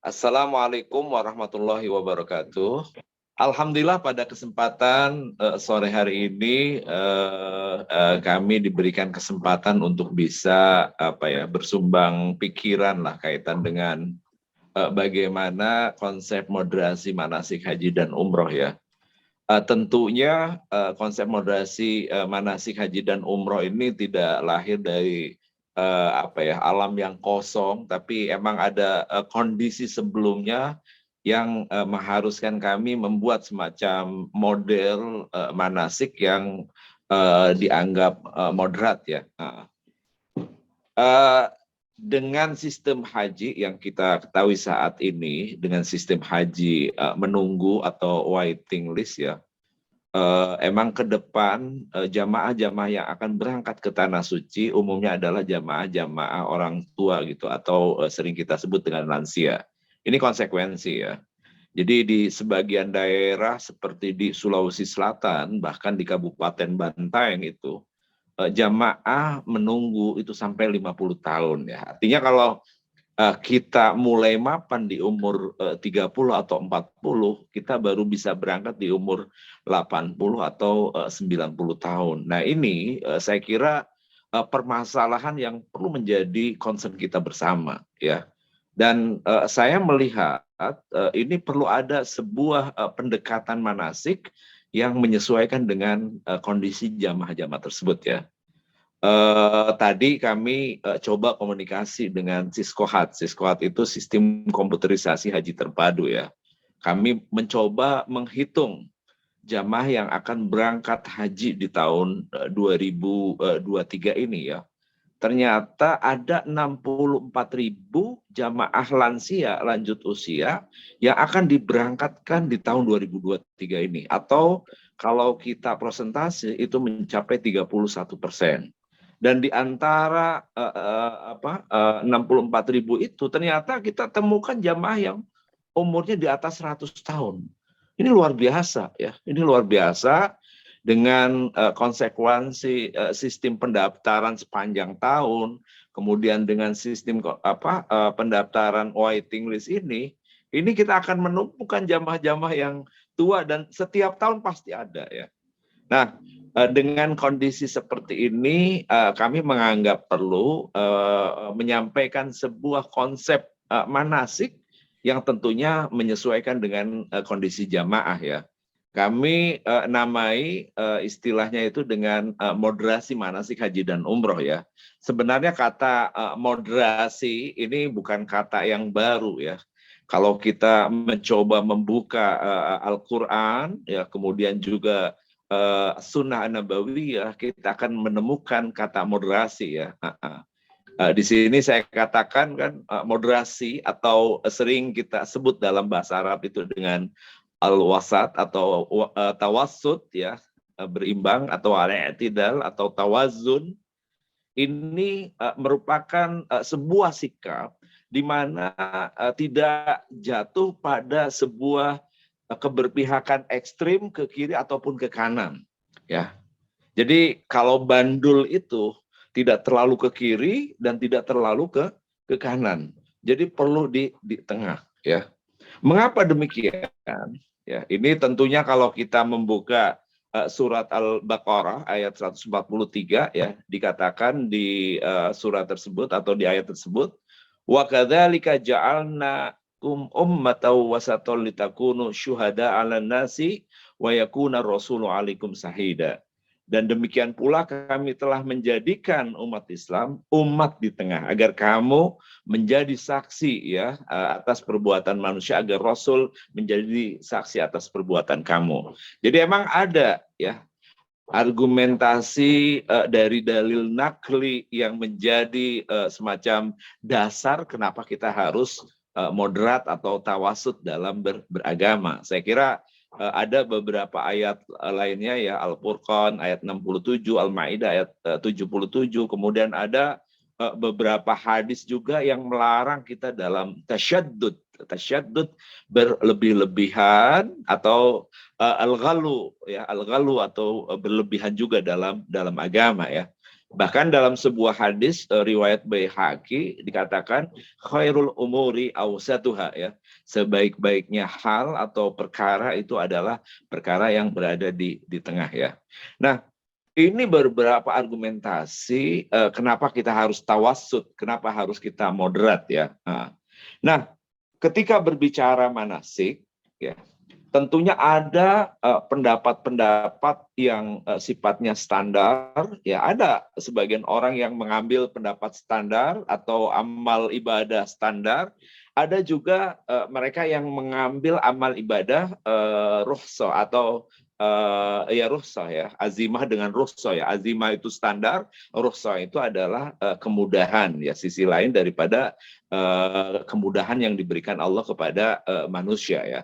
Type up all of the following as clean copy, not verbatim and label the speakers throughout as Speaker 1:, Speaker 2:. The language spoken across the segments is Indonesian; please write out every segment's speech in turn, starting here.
Speaker 1: Assalamualaikum warahmatullahi wabarakatuh. Alhamdulillah pada kesempatan sore hari ini kami diberikan kesempatan untuk bisa bersumbang pikiran lah kaitan dengan bagaimana konsep moderasi manasik haji dan umroh ya. Tentunya konsep moderasi manasik haji dan umroh ini tidak lahir dari alam yang kosong, tapi emang ada kondisi sebelumnya yang mengharuskan kami membuat semacam model manasik yang dianggap moderat ya. Uh, dengan sistem haji yang kita ketahui saat ini, dengan sistem haji menunggu atau waiting list ya, emang ke depan jamaah-jamaah yang akan berangkat ke Tanah Suci umumnya adalah jamaah-jamaah orang tua gitu, atau sering kita sebut dengan lansia. Ini konsekuensi ya. Jadi di sebagian daerah seperti di Sulawesi Selatan, bahkan di Kabupaten Bantaeng itu, jamaah menunggu itu sampai 50 tahun ya. Artinya kalau kita mulai mapan di umur 30 atau 40, kita baru bisa berangkat di umur 80 atau 90 tahun. Nah ini saya kira permasalahan yang perlu menjadi concern kita bersama ya. Dan saya melihat ini perlu ada sebuah pendekatan manasik yang menyesuaikan dengan kondisi jamaah-jamaah tersebut ya. Tadi kami coba komunikasi dengan Siskohat. Siskohat itu sistem komputerisasi haji terpadu ya. Kami mencoba menghitung jamaah yang akan berangkat haji di tahun 2023 ini ya. Ternyata ada 64.000 jamaah lansia lanjut usia yang akan diberangkatkan di tahun 2023 ini. Atau kalau kita persentase itu mencapai 31%. Dan di antara 64.000 itu ternyata kita temukan jamaah yang umurnya di atas 100 tahun. Ini luar biasa ya. Ini luar biasa dengan konsekuensi sistem pendaftaran sepanjang tahun, kemudian dengan sistem pendaftaran waiting list ini kita akan menumpukan jamaah-jamaah yang tua dan setiap tahun pasti ada ya. Nah, dengan kondisi seperti ini, kami menganggap perlu menyampaikan sebuah konsep manasik yang tentunya menyesuaikan dengan kondisi jamaah ya. Kami namai istilahnya itu dengan moderasi manasik haji dan umroh ya. Sebenarnya kata moderasi ini bukan kata yang baru ya. Kalau kita mencoba membuka Al-Quran, ya kemudian juga sunnah nabawiyah, kita akan menemukan kata moderasi ya. Di sini saya katakan kan moderasi atau sering kita sebut dalam bahasa Arab itu dengan al-wasat atau tawassut ya, berimbang, atau al-i'tidal atau tawazun. Ini merupakan sebuah sikap di mana tidak jatuh pada sebuah keberpihakan ekstrim ke kiri ataupun ke kanan ya. Jadi kalau bandul itu tidak terlalu ke kiri dan tidak terlalu ke kanan. Jadi perlu di tengah ya. Mengapa demikian? Ya, ini tentunya kalau kita membuka surat Al-Baqarah ayat 143 ya, dikatakan di surat tersebut atau di ayat tersebut, wa kadzalika ja'alnakum ummatan wasatan litakunu syuhada 'alan nasi wa yakuna rasulu 'alaikum sahida. Dan demikian pula kami telah menjadikan umat Islam umat di tengah agar kamu menjadi saksi ya atas perbuatan manusia, agar Rasul menjadi saksi atas perbuatan kamu. Jadi emang ada ya argumentasi dari dalil nakli yang menjadi semacam dasar kenapa kita harus moderat atau tawasud dalam beragama. Saya kira ada beberapa ayat lainnya ya, Al-Furqan ayat 67, Al-Maidah ayat 77, kemudian ada beberapa hadis juga yang melarang kita dalam tasyaddud berlebih-lebihan atau al-ghalu ya, al-ghalu atau berlebihan juga dalam agama ya. Bahkan dalam sebuah hadis riwayat Baihaqi dikatakan khairul umuri awsatuha, ya. Sebaik-baiknya hal atau perkara itu adalah perkara yang berada di tengah, ya. Nah, ini beberapa argumentasi kenapa kita harus tawassut, kenapa harus kita moderat, ya. Nah, ketika berbicara manasik, ya, tentunya ada pendapat-pendapat yang sifatnya standar, ya. Ada sebagian orang yang mengambil pendapat standar atau amal ibadah standar. Ada juga mereka yang mengambil amal ibadah rukhsah atau ya rukhsah, ya, azimah dengan rukhsah, ya. Azimah itu standar, rukhsah itu adalah kemudahan, ya, sisi lain daripada kemudahan yang diberikan Allah kepada manusia, ya.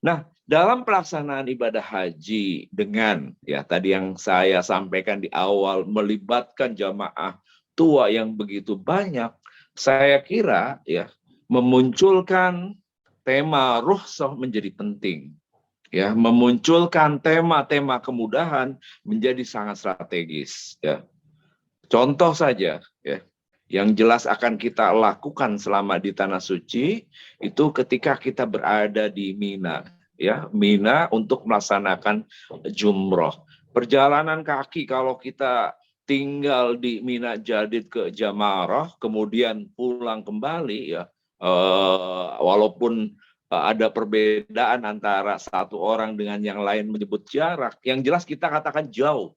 Speaker 1: Nah, dalam pelaksanaan ibadah haji dengan, ya, tadi yang saya sampaikan di awal, melibatkan jamaah tua yang begitu banyak, saya kira, ya, memunculkan tema rukhsah menjadi penting, ya, memunculkan tema-tema kemudahan menjadi sangat strategis, ya. Contoh saja, ya, yang jelas akan kita lakukan selama di Tanah Suci itu ketika kita berada di Mina, ya, Mina untuk melaksanakan jumroh. Perjalanan kaki kalau kita tinggal di Mina Jadid ke Jamarah, kemudian pulang kembali, ya, walaupun ada perbedaan antara satu orang dengan yang lain menyebut jarak, yang jelas kita katakan jauh,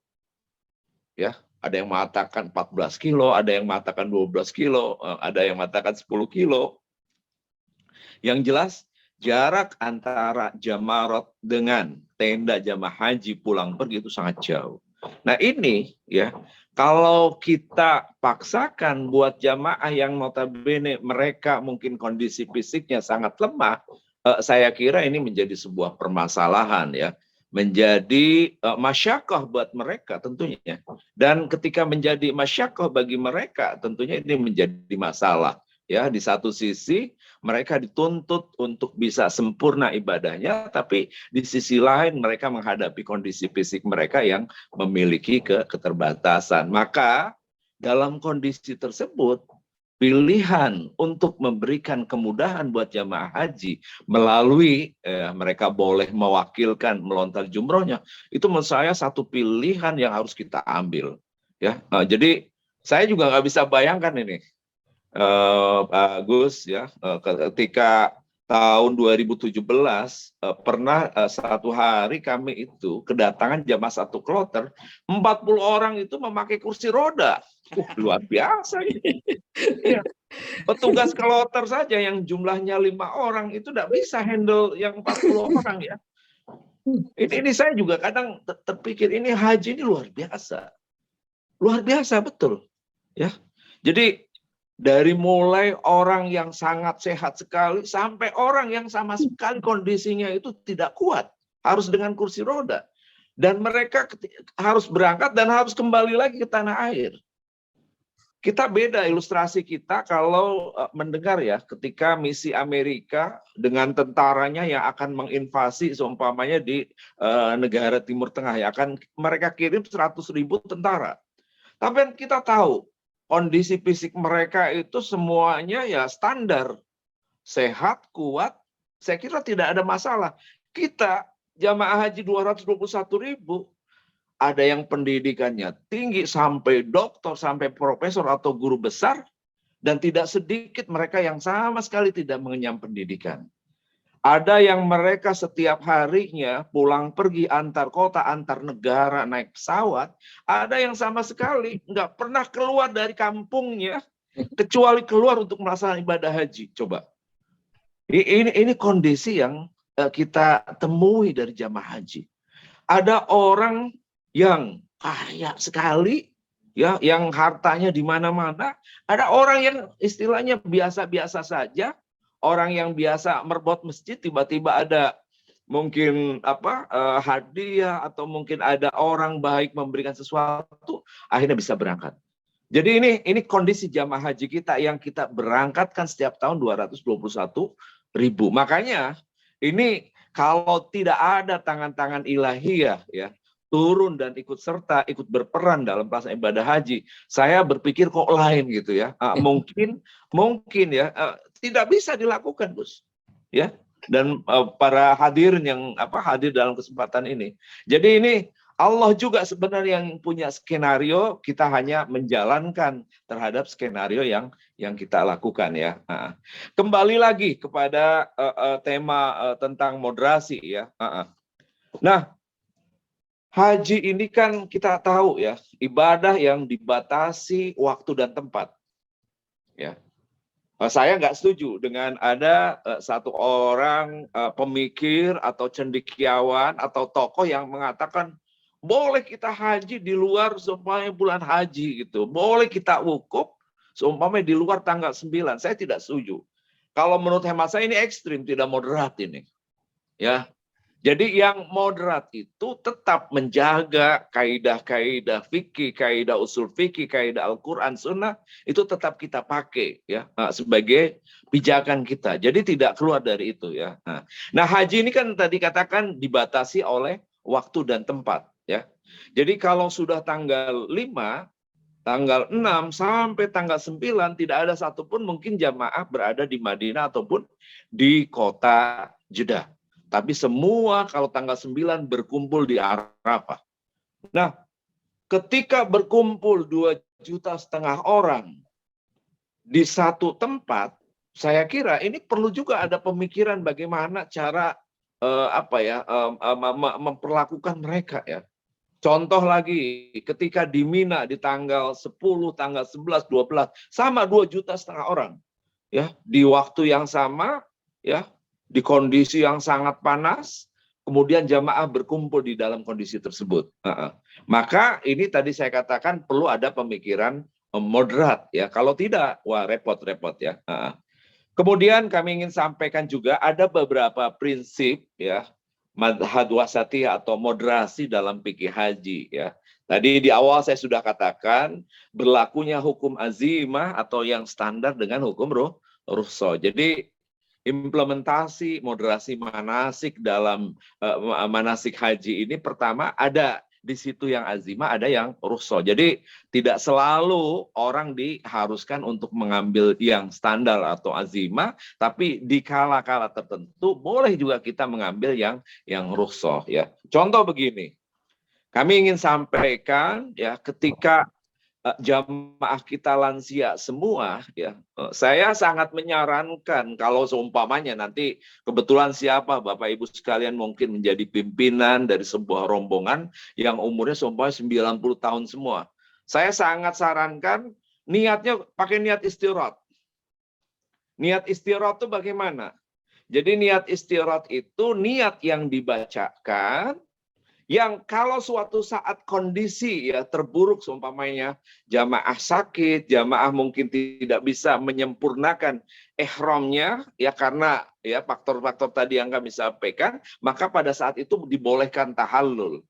Speaker 1: ya. Ada yang mengatakan 14 kilo, ada yang mengatakan 12 kilo, ada yang mengatakan 10 kilo. Yang jelas jarak antara Jamarat dengan tenda jamaah haji pulang pergi itu sangat jauh. Nah ini, ya, kalau kita paksakan buat jamaah yang notabene mereka mungkin kondisi fisiknya sangat lemah, saya kira ini menjadi sebuah permasalahan, ya. Menjadi masyakoh buat mereka tentunya. Dan ketika menjadi masyakoh bagi mereka, tentunya ini menjadi masalah. Ya, di satu sisi mereka dituntut untuk bisa sempurna ibadahnya, tapi di sisi lain mereka menghadapi kondisi fisik mereka yang memiliki keterbatasan. Maka dalam kondisi tersebut, pilihan untuk memberikan kemudahan buat jamaah haji melalui mereka boleh mewakilkan melontar jumrohnya, itu menurut saya satu pilihan yang harus kita ambil, ya. Jadi saya juga nggak bisa bayangkan ini, Gus, ya, ketika tahun 2017 pernah satu hari kami itu kedatangan jamaah satu kloter, 40 orang itu memakai kursi roda. Luar biasa ini. Ya. Petugas kloter saja yang jumlahnya 5 orang itu tidak bisa handle yang 40 orang, ya. Ini saya juga kadang terpikir ini haji ini luar biasa. Luar biasa betul, ya. Jadi dari mulai orang yang sangat sehat sekali sampai orang yang sama sekali kondisinya itu tidak kuat, harus dengan kursi roda. Dan mereka harus berangkat dan harus kembali lagi ke tanah air. Kita beda ilustrasi kita kalau mendengar, ya, ketika misi Amerika dengan tentaranya yang akan menginvasi seumpamanya di negara Timur Tengah, ya, akan mereka kirim 100.000 tentara. Tapi kita tahu kondisi fisik mereka itu semuanya, ya, standar, sehat, kuat. Saya kira tidak ada masalah. Kita jamaah haji 221.000. Ada yang pendidikannya tinggi sampai doktor, sampai profesor atau guru besar, dan tidak sedikit mereka yang sama sekali tidak mengenyam pendidikan. Ada yang mereka setiap harinya pulang pergi antar kota, antar negara naik pesawat. Ada yang sama sekali nggak pernah keluar dari kampungnya, kecuali keluar untuk melaksanakan ibadah haji. Coba, ini kondisi yang kita temui dari jamaah haji. Ada orang yang kaya sekali, ya, yang hartanya di mana-mana. Ada orang yang istilahnya biasa-biasa saja, orang yang biasa merbot masjid, tiba-tiba ada mungkin hadiah atau mungkin ada orang baik memberikan sesuatu, akhirnya bisa berangkat. Jadi ini kondisi jamaah haji kita yang kita berangkatkan setiap tahun 221.000. Makanya ini kalau tidak ada tangan-tangan ilahiyah, ya, turun dan ikut serta, ikut berperan dalam pelaksanaan ibadah haji, saya berpikir kok lain gitu ya. Mungkin ya tidak bisa dilakukan, Gus. Ya. Dan para hadirin yang hadir dalam kesempatan ini. Jadi ini Allah juga sebenarnya yang punya skenario, kita hanya menjalankan terhadap skenario yang kita lakukan ya. Nah, kembali lagi kepada tema tentang moderasi ya. Nah, haji ini kan kita tahu ya, ibadah yang dibatasi waktu dan tempat. Ya. Saya nggak setuju dengan ada satu orang pemikir atau cendekiawan atau tokoh yang mengatakan boleh kita haji di luar seumpamanya bulan haji gitu. Boleh kita wukuf seumpamanya di luar tanggal 9. Saya tidak setuju. Kalau menurut hemat saya ini ekstrim, tidak moderat ini. Ya. Jadi yang moderat itu tetap menjaga kaidah-kaidah fikih, kaidah usul fikih, kaidah Al-Quran, Sunnah, itu tetap kita pakai ya sebagai pijakan kita. Jadi tidak keluar dari itu ya. Nah, haji ini kan tadi katakan dibatasi oleh waktu dan tempat ya. Jadi kalau sudah tanggal 5, tanggal 6 sampai tanggal 9 tidak ada satupun mungkin jamaah berada di Madinah ataupun di kota Jeddah. Tapi semua kalau tanggal 9 berkumpul di Arafah. Nah, ketika berkumpul 2,5 juta orang di satu tempat, saya kira ini perlu juga ada pemikiran bagaimana cara memperlakukan mereka ya. Contoh lagi, ketika di Mina di tanggal 10, tanggal 11, 12, sama 2,5 juta orang. Ya, di waktu yang sama ya, di kondisi yang sangat panas, kemudian jamaah berkumpul di dalam kondisi tersebut. Maka ini tadi saya katakan perlu ada pemikiran moderat ya. Kalau tidak, wah repot-repot ya. Kemudian kami ingin sampaikan juga ada beberapa prinsip ya, madhab wasatiyah atau moderasi dalam fikih haji ya. Tadi di awal saya sudah katakan berlakunya hukum azimah atau yang standar dengan hukum rukhsah. Jadi implementasi moderasi manasik dalam manasik haji ini pertama ada di situ yang azimah, ada yang rukhsah. Jadi tidak selalu orang diharuskan untuk mengambil yang standar atau azimah, tapi di kala-kala tertentu boleh juga kita mengambil yang rukhsah ya. Contoh begini. Kami ingin sampaikan ya ketika jamaah kita lansia semua ya, saya sangat menyarankan kalau seumpamanya nanti kebetulan siapa Bapak Ibu sekalian mungkin menjadi pimpinan dari sebuah rombongan yang umurnya seumpamanya 90 tahun semua. Saya sangat sarankan niatnya pakai niat istirahat. Niat istirahat itu bagaimana? Jadi niat istirahat itu niat yang dibacakan yang kalau suatu saat kondisi ya terburuk seumpamanya jamaah sakit, jamaah mungkin tidak bisa menyempurnakan ihramnya ya karena ya faktor-faktor tadi yang kami sampaikan, maka pada saat itu dibolehkan tahallul.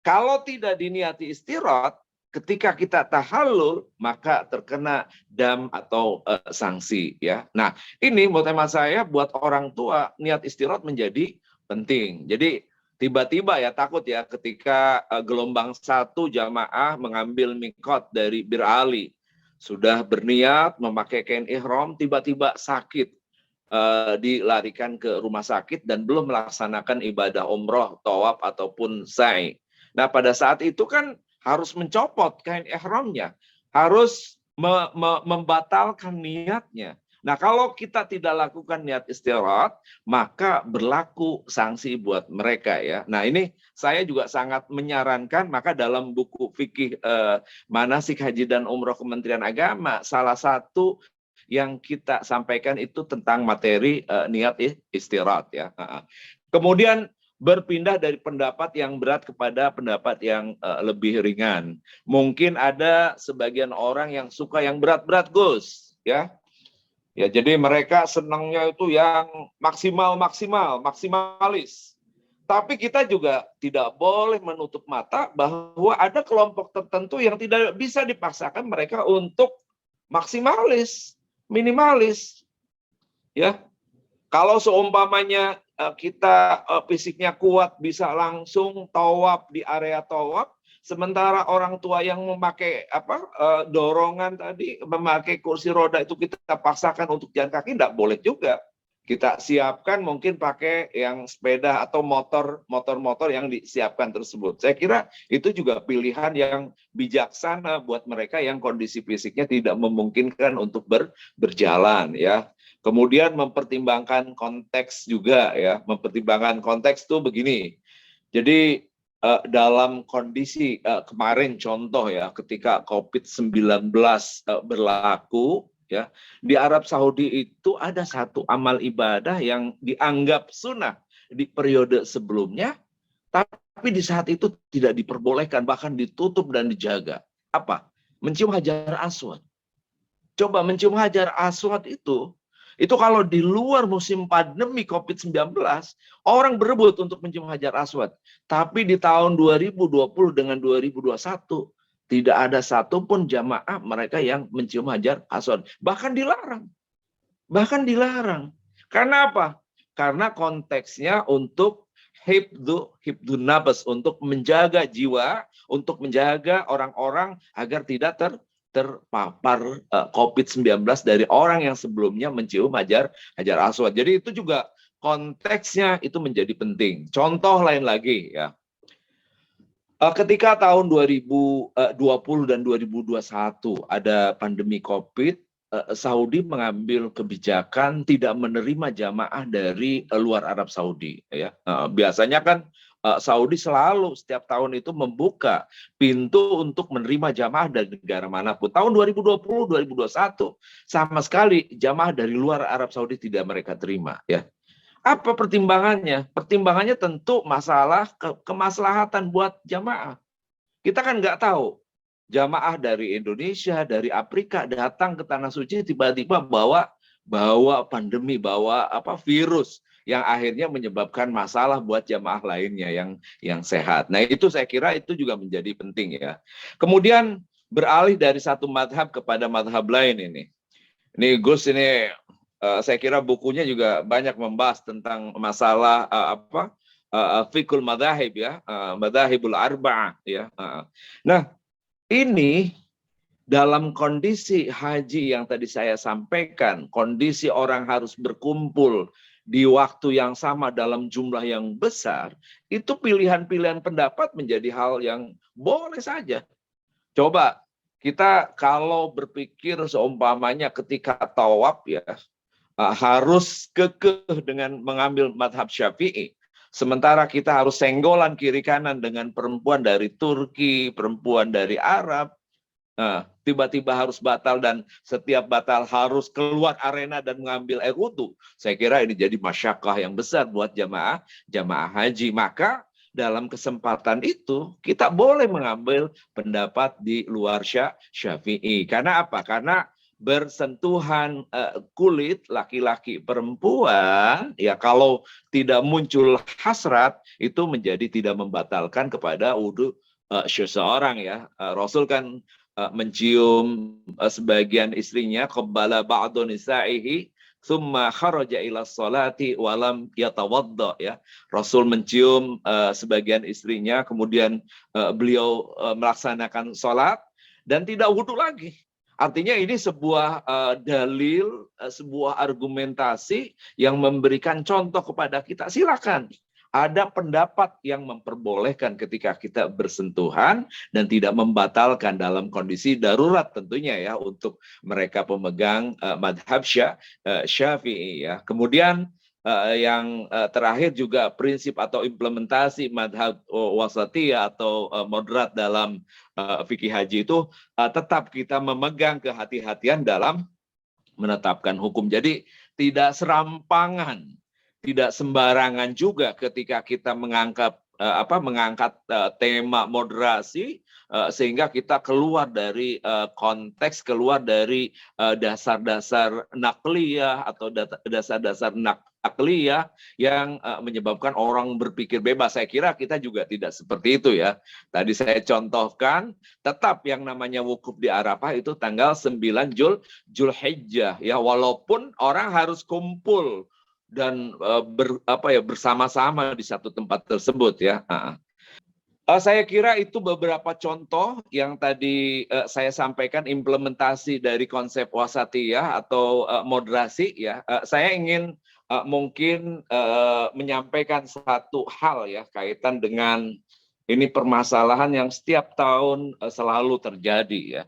Speaker 1: Kalau tidak diniati istirahat, ketika kita tahallul maka terkena dam atau sanksi ya. Nah, ini menurut hemat saya buat orang tua niat istirahat menjadi penting. Jadi tiba-tiba ya takut ya ketika gelombang 1 jamaah mengambil mikot dari Bir Ali. Sudah berniat memakai kain ihram, tiba-tiba sakit. Dilarikan ke rumah sakit dan belum melaksanakan ibadah umroh, tawaf ataupun sa'i. Nah pada saat itu kan harus mencopot kain ihramnya. Harus membatalkan niatnya. Nah, kalau kita tidak lakukan niat istirahat, maka berlaku sanksi buat mereka ya. Nah, ini saya juga sangat menyarankan, maka dalam buku fikih manasik haji dan umroh Kementerian Agama, salah satu yang kita sampaikan itu tentang materi niat istirahat ya. Kemudian berpindah dari pendapat yang berat kepada pendapat yang lebih ringan. Mungkin ada sebagian orang yang suka yang berat-berat, Gus, ya. Ya, jadi mereka senangnya itu yang maksimalis. Tapi kita juga tidak boleh menutup mata bahwa ada kelompok tertentu yang tidak bisa dipaksakan mereka untuk maksimalis, minimalis. Ya. Kalau seumpamanya kita fisiknya kuat, bisa langsung tawaf di area tawaf, sementara orang tua yang memakai dorongan tadi, memakai kursi roda itu kita paksakan untuk jalan kaki, tidak boleh juga. Kita siapkan mungkin pakai yang sepeda atau motor yang disiapkan tersebut. Saya kira itu juga pilihan yang bijaksana buat mereka yang kondisi fisiknya tidak memungkinkan untuk berjalan, ya. Kemudian mempertimbangkan konteks juga, ya. Mempertimbangkan konteks tuh begini. Jadi dalam kondisi kemarin contoh, ya, ketika COVID-19 berlaku, ya, di Arab Saudi itu ada satu amal ibadah yang dianggap sunnah di periode sebelumnya, tapi di saat itu tidak diperbolehkan, bahkan ditutup dan dijaga. Apa? Mencium hajar aswad. Coba mencium hajar aswad itu kalau di luar musim pandemi COVID-19, orang berebut untuk mencium hajar aswad. Tapi di tahun 2020 dengan 2021, tidak ada satupun jamaah mereka yang mencium hajar aswad. Bahkan dilarang. Bahkan dilarang. Karena apa? Karena konteksnya untuk hibdun nafas, untuk menjaga jiwa, untuk menjaga orang-orang agar tidak terpapar COVID-19 dari orang yang sebelumnya mencium hajar aswad. Jadi itu juga konteksnya itu menjadi penting. Contoh lain lagi, ya. Ketika tahun 2020 dan 2021 ada pandemi COVID, Saudi mengambil kebijakan tidak menerima jamaah dari luar Arab Saudi. Ya, biasanya kan Saudi selalu setiap tahun itu membuka pintu untuk menerima jamaah dari negara manapun. Tahun 2020, 2021 sama sekali jamaah dari luar Arab Saudi tidak mereka terima. Ya. Apa pertimbangannya? Pertimbangannya tentu masalah kemaslahatan buat jamaah. Kita kan nggak tahu. Jamaah dari Indonesia, dari Afrika datang ke Tanah Suci tiba-tiba bawa pandemi, bawa virus yang akhirnya menyebabkan masalah buat jamaah lainnya yang sehat. Nah, itu saya kira itu juga menjadi penting, ya. Kemudian beralih dari satu madhab kepada madhab lain ini. Ini Gus ini saya kira bukunya juga banyak membahas tentang masalah fikul madzahib, ya, madzahibul arba'ah, ya. Nah, ini dalam kondisi haji yang tadi saya sampaikan, kondisi orang harus berkumpul di waktu yang sama dalam jumlah yang besar, itu pilihan-pilihan pendapat menjadi hal yang boleh saja. Coba kita kalau berpikir seumpamanya ketika tawaf, ya, harus kekeh dengan mengambil madhab Syafi'i. Sementara kita harus senggolan kiri kanan dengan perempuan dari Turki, perempuan dari Arab. Tiba-tiba harus batal dan setiap batal harus keluar arena dan mengambil air wudhu. Saya kira ini jadi masyakkah yang besar buat jamaah haji. Maka dalam kesempatan itu kita boleh mengambil pendapat di luar Syafi'i. Karena apa? Karena bersentuhan kulit laki-laki perempuan, ya, kalau tidak muncul hasrat itu menjadi tidak membatalkan kepada wudhu seseorang, ya. Rasul kan mencium sebagian istrinya, qabbala ba'du nisa'ihi thumma kharaja ila sholati walam yatawadda, ya. Rasul mencium sebagian istrinya, kemudian beliau melaksanakan sholat dan tidak wudhu lagi. Artinya ini sebuah dalil, sebuah argumentasi yang memberikan contoh kepada kita. Silakan. Ada pendapat yang memperbolehkan ketika kita bersentuhan dan tidak membatalkan dalam kondisi darurat tentunya, ya, untuk mereka pemegang madhab Syafi'i, ya. Kemudian yang terakhir juga prinsip atau implementasi madhab wasatiyah atau moderat dalam fikih haji itu tetap kita memegang kehati-hatian dalam menetapkan hukum. Jadi tidak serampangan, tidak sembarangan juga ketika kita mengangkat tema moderasi sehingga kita keluar dari konteks, keluar dari dasar-dasar nakliyah atau dasar-dasar akliyah yang menyebabkan orang berpikir bebas. Saya kira kita juga tidak seperti itu, ya. Tadi saya contohkan, tetap yang namanya wukuf di Arafah itu tanggal 9 Zulhijjah, ya, walaupun orang harus kumpul dan bersama-sama di satu tempat tersebut ya. Saya kira itu beberapa contoh yang tadi saya sampaikan implementasi dari konsep wasatiyah atau moderasi ya. Saya ingin mungkin menyampaikan satu hal ya kaitan dengan ini permasalahan yang setiap tahun selalu terjadi ya.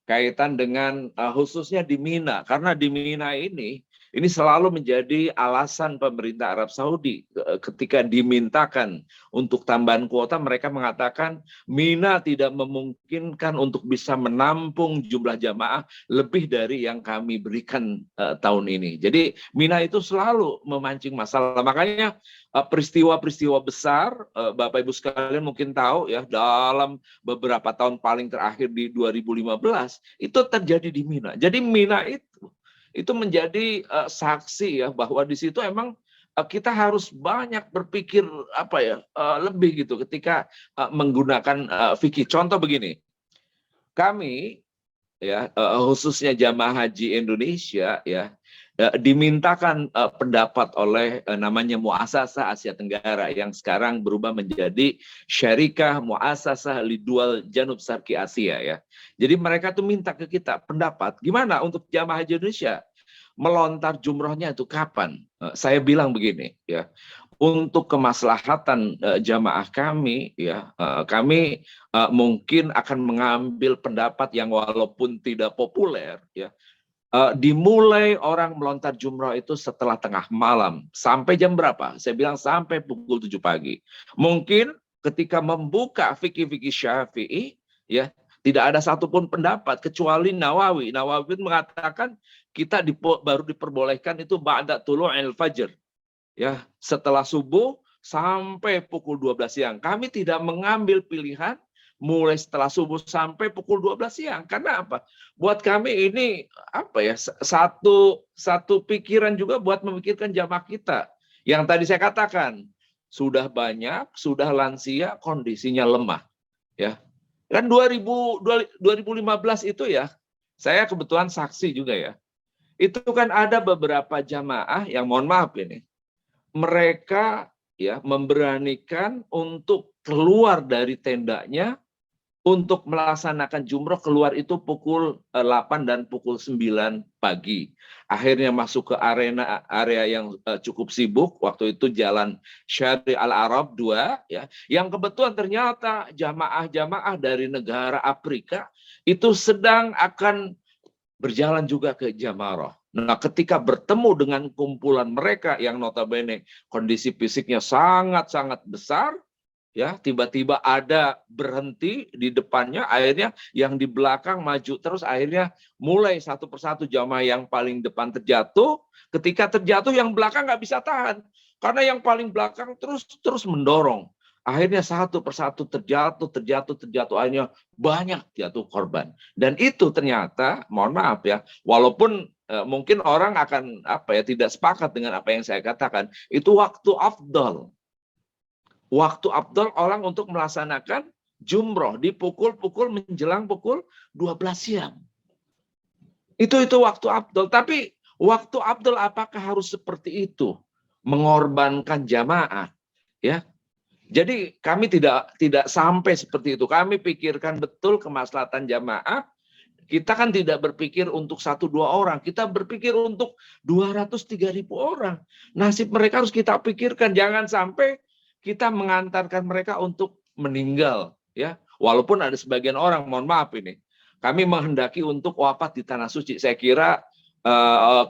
Speaker 1: Kaitan dengan khususnya di Mina, karena di Mina ini selalu menjadi alasan pemerintah Arab Saudi ketika dimintakan untuk tambahan kuota, mereka mengatakan Mina tidak memungkinkan untuk bisa menampung jumlah jamaah lebih dari yang kami berikan tahun ini. Jadi Mina itu selalu memancing masalah. Makanya peristiwa-peristiwa besar, Bapak Ibu sekalian mungkin tahu ya, dalam beberapa tahun paling terakhir di 2015 itu terjadi di Mina. Jadi Mina itu menjadi saksi ya bahwa di situ emang kita harus banyak berpikir lebih gitu ketika menggunakan fikih. Contoh begini, kami ya khususnya jamaah haji Indonesia ya dimintakan pendapat oleh namanya Muasasah Asia Tenggara yang sekarang berubah menjadi Syarikah Muasasah Lidual Janub Sarki Asia ya. Jadi mereka tuh minta ke kita pendapat gimana untuk jamaah haji Indonesia melontar jumrohnya itu kapan? Saya bilang begini ya. Untuk kemaslahatan jamaah kami ya kami mungkin akan mengambil pendapat yang walaupun tidak populer ya dimulai orang melontar jumroh itu setelah tengah malam sampai jam berapa? Saya bilang sampai pukul 7 pagi. Mungkin ketika membuka fikih-fikih Syafi'i ya tidak ada satupun pendapat kecuali Nawawi. Nawawi mengatakan kita baru diperbolehkan itu ba'da tulu'il fajr. Ya, setelah subuh sampai pukul 12 siang. Kami tidak mengambil pilihan mulai setelah subuh sampai pukul 12 siang. Karena apa? Buat kami ini satu pikiran juga buat memikirkan jamaah kita. Yang tadi saya katakan, sudah banyak, sudah lansia, kondisinya lemah. Ya. Kan 2015 itu ya, saya kebetulan saksi juga ya. Itu kan ada beberapa jamaah yang mohon maaf ini, mereka ya memberanikan untuk keluar dari tendanya untuk melaksanakan jumroh, keluar itu pukul 8 dan pukul 9 pagi. Akhirnya masuk ke area yang cukup sibuk, waktu itu jalan Syari Al-Arab 2, ya, yang kebetulan ternyata jamaah-jamaah dari negara Afrika itu sedang akan berjalan juga ke Jamarah. Nah, ketika bertemu dengan kumpulan mereka yang notabene kondisi fisiknya sangat-sangat besar, ya tiba-tiba ada berhenti di depannya, akhirnya yang di belakang maju terus, akhirnya mulai satu persatu jamaah yang paling depan terjatuh. Ketika terjatuh, yang belakang nggak bisa tahan karena yang paling belakang terus mendorong. Akhirnya satu persatu terjatuh, akhirnya banyak jatuh korban. Dan itu ternyata, mohon maaf ya, walaupun mungkin orang akan tidak sepakat dengan apa yang saya katakan, itu waktu afdal. Waktu afdal orang untuk melaksanakan jumroh di pukul-pukul menjelang pukul 12 siang. Itu waktu afdal. Tapi waktu afdal apakah harus seperti itu? Mengorbankan jamaah, ya. Jadi kami tidak sampai seperti itu. Kami pikirkan betul kemaslahatan jamaah. Kita kan tidak berpikir untuk 1-2 orang. Kita berpikir untuk 203.000 orang. Nasib mereka harus kita pikirkan. Jangan sampai kita mengantarkan mereka untuk meninggal. Ya, walaupun ada sebagian orang, mohon maaf ini, kami menghendaki untuk wafat di Tanah Suci. Saya kira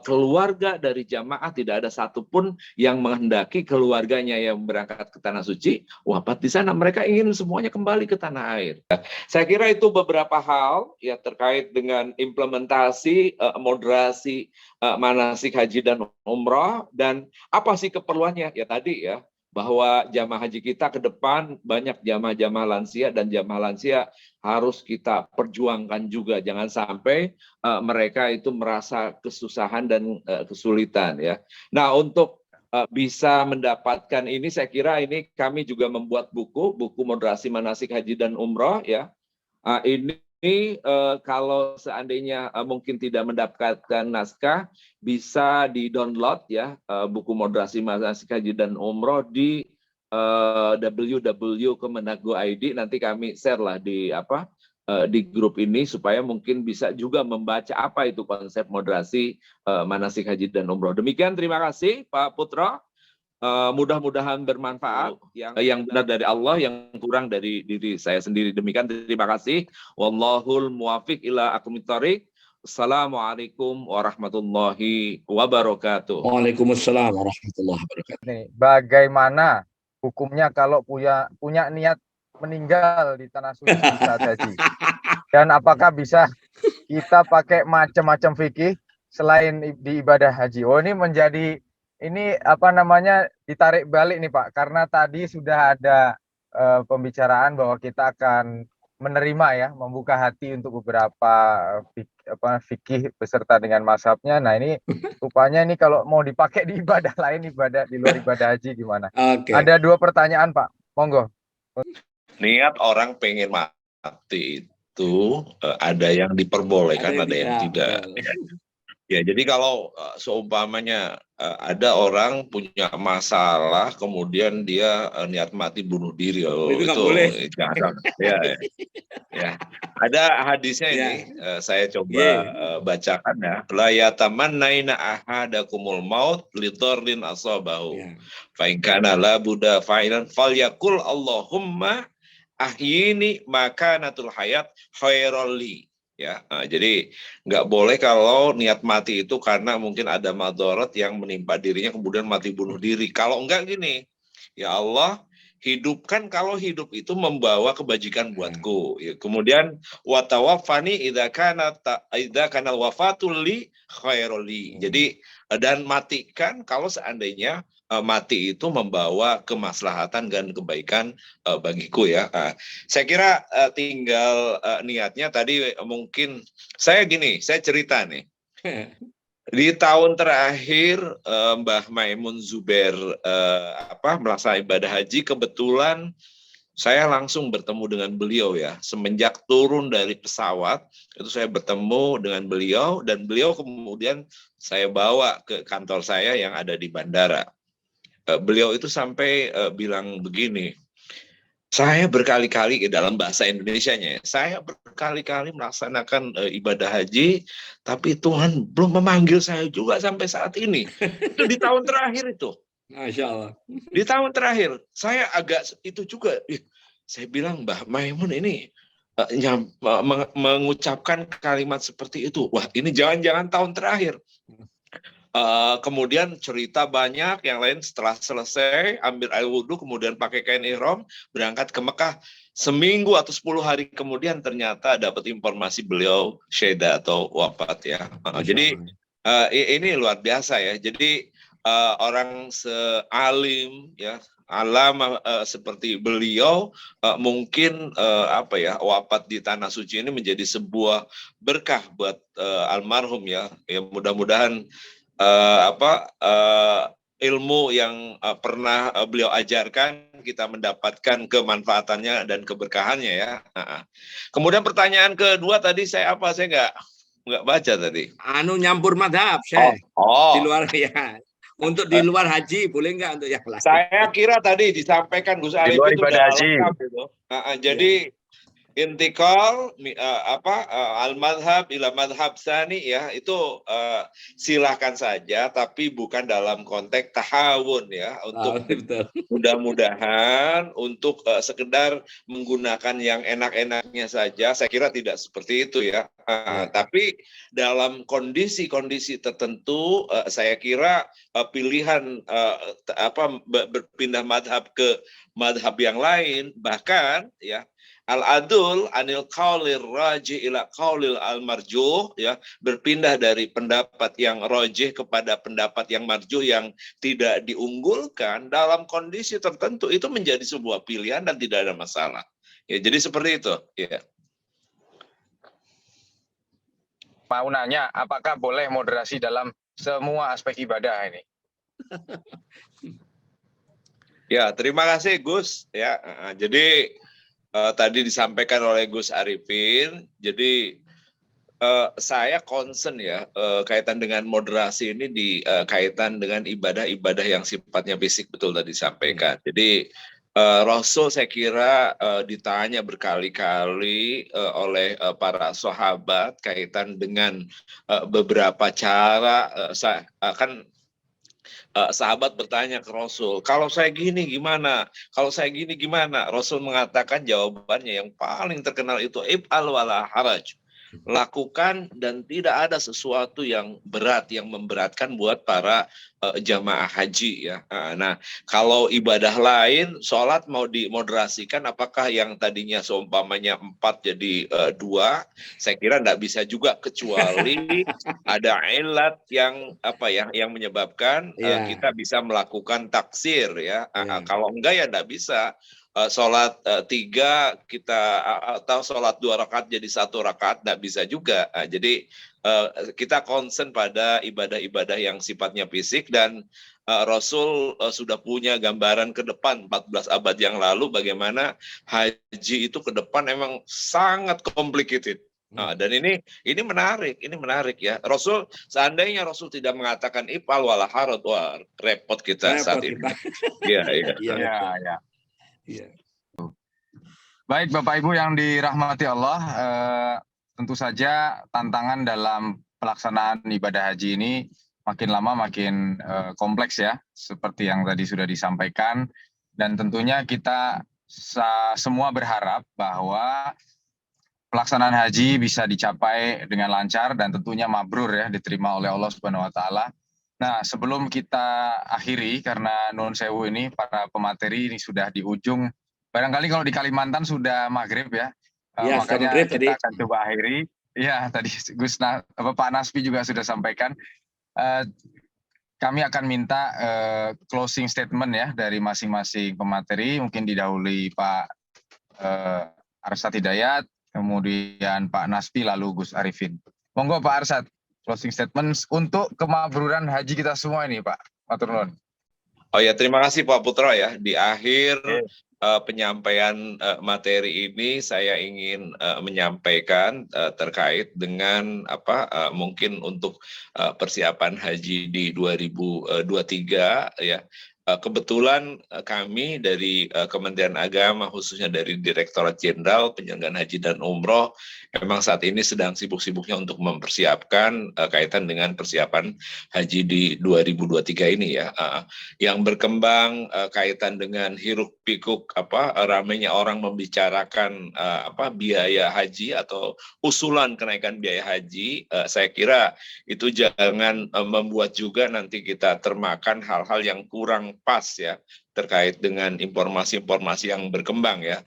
Speaker 1: keluarga dari jamaah tidak ada satupun yang menghendaki keluarganya yang berangkat ke Tanah Suci wafat di sana. Mereka ingin semuanya kembali ke tanah air. Saya kira itu beberapa hal ya terkait dengan implementasi moderasi manasik haji dan umrah, dan apa sih keperluannya ya tadi ya, bahwa jamaah haji kita ke depan banyak jamaah-jamaah lansia, dan jamaah lansia harus kita perjuangkan juga. Jangan sampai mereka itu merasa kesusahan dan kesulitan ya. Nah, untuk bisa mendapatkan ini, saya kira ini kami juga membuat buku moderasi manasik haji dan umroh ya. Ini kalau seandainya mungkin tidak mendapatkan naskah, bisa di-download ya buku moderasi manasik haji dan umroh di www.kemenag.go.id. Nanti kami share lah di grup ini supaya mungkin bisa juga membaca apa itu konsep moderasi manasik haji dan umroh. Demikian, terima kasih Pak Putra. Mudah-mudahan bermanfaat, yang benar dari Allah, yang kurang dari diri saya sendiri. Demikian, terima kasih. Wallahul muwafiq ila aqwamit thoriq. Assalamualaikum warahmatullahi wabarakatuh.
Speaker 2: Waalaikumsalam warahmatullahi wabarakatuh.
Speaker 3: Nih, bagaimana hukumnya kalau punya niat meninggal di tanah suci saat haji? Dan apakah bisa kita pakai macam-macam fikih selain di ibadah haji? Oh, ini ditarik balik nih Pak, karena tadi sudah ada pembicaraan bahwa kita akan menerima ya, membuka hati untuk beberapa fikih beserta dengan mazhabnya. Nah, ini rupanya ini kalau mau dipakai di ibadah lain, ibadah di luar ibadah haji gimana? Ada 2 pertanyaan Pak, monggo.
Speaker 1: Niat orang pengen mati itu ada yang diperbolehkan, ada yang tidak. Ya, jadi kalau seumpamanya ada orang punya masalah, kemudian dia niat mati bunuh diri,
Speaker 2: itu boleh.
Speaker 1: Ya. Ada hadisnya ini, saya coba bacakan ya. La yatamannaina ahadakumul maut lidharrin asabahu. Fa in kana la budda fa'ilan falyakul Allahumma ahyini makanatul hayat khairali. Ya, jadi nggak boleh kalau niat mati itu karena mungkin ada madharat yang menimpa dirinya kemudian mati bunuh diri. Kalau enggak gini, ya Allah, hidupkan kalau hidup itu membawa kebajikan buatku. Ya, kemudian watawaffani idza kana wafatul li khairoli. Jadi dan matikan kalau seandainya mati itu membawa kemaslahatan dan kebaikan bagiku ya. Saya kira tinggal niatnya tadi. Mungkin saya cerita nih. Di tahun terakhir Mbah Maimun Zubair melaksanakan ibadah haji, kebetulan saya langsung bertemu dengan beliau ya. Semenjak turun dari pesawat itu saya bertemu dengan beliau, dan beliau kemudian saya bawa ke kantor saya yang ada di bandara. Beliau itu sampai bilang begini, saya berkali-kali dalam bahasa Indonesianya, saya berkali-kali melaksanakan ibadah haji, tapi Tuhan belum memanggil saya juga sampai saat ini. Itu di tahun terakhir itu.
Speaker 2: Masya Allah.
Speaker 1: Di tahun terakhir, saya agak itu juga. Saya bilang, Mbah Maimun ini mengucapkan kalimat seperti itu. Wah, ini jangan-jangan tahun terakhir. Kemudian cerita banyak yang lain. Setelah selesai ambil air wudhu, kemudian pakai kain ihram, berangkat ke Mekah. Seminggu atau 10 hari kemudian ternyata dapat informasi beliau syahida atau wafat ya. Jadi ini luar biasa ya. Jadi orang sealim ya, alam seperti beliau mungkin wafat di tanah suci ini menjadi sebuah berkah buat almarhum ya. Ya, mudah-mudahan ilmu yang pernah beliau ajarkan kita mendapatkan kemanfaatannya dan keberkahannya ya. Kemudian pertanyaan kedua tadi saya nggak baca tadi.
Speaker 2: Nyampur madhab, di luar ya. Untuk di luar haji boleh nggak untuk yang lain?
Speaker 1: Saya kira tadi disampaikan Gus Arif itu udah lengkap itu. Jadi intikal al-madhab ila madhab sani ya, itu silahkan saja, tapi bukan dalam konteks tahawun ya, untuk mudah-mudahan untuk sekedar menggunakan yang enak-enaknya saja. Saya kira tidak seperti itu ya. Tapi dalam kondisi-kondisi tertentu saya kira pilihan berpindah madhab ke madhab yang lain, bahkan ya al-adul anil qaulir rajih ila qaulil al-marjuh ya, berpindah dari pendapat yang rajih kepada pendapat yang marjuh yang tidak diunggulkan dalam kondisi tertentu itu menjadi sebuah pilihan dan tidak ada masalah. Ya, jadi seperti itu ya.
Speaker 3: Mau nanya, apakah boleh moderasi dalam semua aspek ibadah ini?
Speaker 1: Ya, terima kasih Gus ya. Jadi tadi disampaikan oleh Gus Arifin. Jadi saya concern ya kaitan dengan moderasi ini kaitan dengan ibadah-ibadah yang sifatnya fisik, betul tadi disampaikan. Jadi Rasul saya kira ditanya berkali-kali oleh para sahabat kaitan dengan beberapa cara sahabat bertanya ke Rasul, kalau saya gini gimana? Kalau saya gini gimana? Rasul mengatakan jawabannya yang paling terkenal itu if'al wala haraj. Lakukan dan tidak ada sesuatu yang berat, yang memberatkan buat para jamaah haji ya. Nah, kalau ibadah lain, sholat mau dimoderasikan, apakah yang tadinya seumpamanya 4 jadi 2? Saya kira tidak bisa juga, kecuali ada ilat yang yang menyebabkan kita bisa melakukan taksir ya. Kalau enggak ya tidak bisa. Sholat 3 kita atau sholat 2 rakaat jadi 1 rakaat tidak bisa juga. Jadi kita concern pada ibadah-ibadah yang sifatnya fisik, dan Rasul sudah punya gambaran ke depan 14 abad yang lalu bagaimana haji itu ke depan memang sangat complicated. Dan ini menarik ya. Rasul, seandainya Rasul tidak mengatakan if'al wala haraj, wah repot kita saat ini. Iya.
Speaker 3: Baik Bapak Ibu yang dirahmati Allah, tentu saja tantangan dalam pelaksanaan ibadah haji ini makin lama makin kompleks ya, seperti yang tadi sudah disampaikan, dan tentunya kita semua berharap bahwa pelaksanaan haji bisa dicapai dengan lancar dan tentunya mabrur ya, diterima oleh Allah Subhanahu wa taala. Nah, sebelum kita akhiri, karena Nuwun Sewu ini para pemateri ini sudah di ujung, barangkali kalau di Kalimantan sudah maghrib ya, makanya kita akan coba akhiri. Ya, tadi Pak Naspi juga sudah sampaikan. Kami akan minta closing statement ya dari masing-masing pemateri, mungkin didahului Pak Arsyad Hidayat, kemudian Pak Naspi, lalu Gus Arifin. Monggo Pak Arsyad, closing statement untuk kemabruran haji kita semua ini Pak. Matur nuwun.
Speaker 1: Oh ya, terima kasih Pak Putra ya. Di akhir penyampaian materi ini saya ingin menyampaikan terkait dengan mungkin untuk persiapan haji di 2023 ya. Kebetulan kami dari Kementerian Agama, khususnya dari Direktorat Jenderal Penyelenggaraan Haji dan Umroh, memang saat ini sedang sibuk-sibuknya untuk mempersiapkan kaitan dengan persiapan haji di 2023 ini ya. Yang berkembang kaitan dengan hiruk-pikuk ramainya orang membicarakan biaya haji atau usulan kenaikan biaya haji, saya kira itu jangan membuat juga nanti kita termakan hal-hal yang kurang pas ya terkait dengan informasi-informasi yang berkembang ya.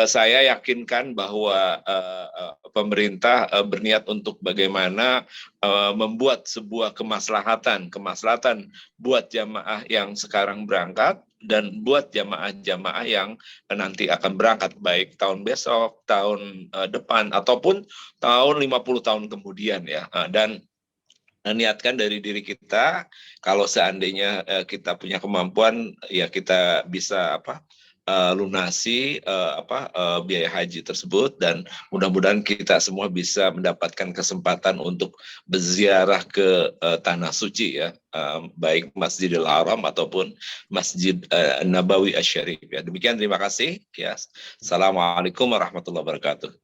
Speaker 1: Saya yakinkan bahwa pemerintah berniat untuk bagaimana membuat sebuah kemaslahatan buat jamaah yang sekarang berangkat dan buat jamaah-jamaah yang nanti akan berangkat, baik tahun besok, tahun depan, ataupun tahun 50 tahun kemudian ya. Dan niatkan dari diri kita, kalau seandainya kita punya kemampuan ya kita bisa lunasi biaya haji tersebut, dan mudah-mudahan kita semua bisa mendapatkan kesempatan untuk berziarah ke tanah suci ya, baik Masjidil Haram ataupun Masjid Nabawi Asy-Syarif ya. Demikian, terima kasih ya. Assalamualaikum warahmatullahi wabarakatuh.